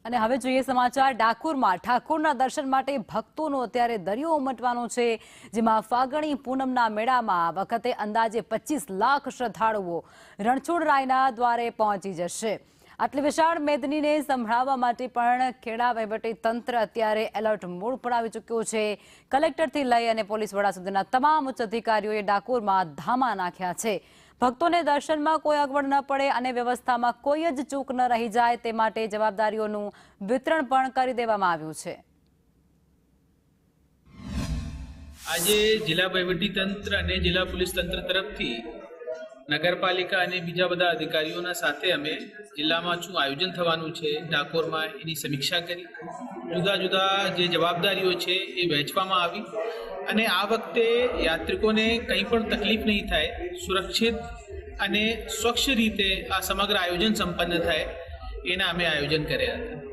અને હવે જોઈએ સમાચાર ડાકોરમાં ઠાકોરના દર્શન માટે ભક્તોનો અત્યારે દરિયો ઉમટવાનો છે, જેમાં ફાગણી પૂનમના મેળામાં આ વખતે અંદાજે 25 લાખ શ્રદ્ધાળુઓ રણછોડરાયના દ્વારે પહોંચી જશે। આટલી વિશાળ મેદનીને સંભાળવા માટે પણ ખેડા વહીવટી તંત્ર અત્યારે એલર્ટ મોડ પર આવી ચૂક્યો છે। કલેક્ટરથી લઈ અને પોલીસ વડા સુધીના તમામ ઉચ્ચ અધિકારીઓએ ડાકોરમાં ધામા નાખ્યા છે। ભક્તોને દર્શનમાં કોઈ અગવડ ન પડે અને વ્યવસ્થામાં કોઈ જ ચૂક ન રહી જાય તે માટે જવાબદારીઓનું વિતરણ પણ કરી દેવામાં આવ્યું છે। આજે જિલ્લા વહીવટી તંત્ર અને જિલ્લા પોલીસ તંત્ર તરફથી નગરપાલિકા અને બીજા બધા અધિકારીઓના સાથે અમે જિલ્લામાં શું આયોજન થવાનું છે ડાકોરમાં એની સમીક્ષા કરી। જુદા જુદા જે જવાબદારીઓ છે એ વહેંચવામાં આવી અને આ વખતે યાત્રિકોને કંઈ પણ તકલીફ નહીં થાય, સુરક્ષિત અને સ્વચ્છ રીતે આ સમગ્ર આયોજન સંપન્ન થાય એના અમે આયોજન કર્યા હતા।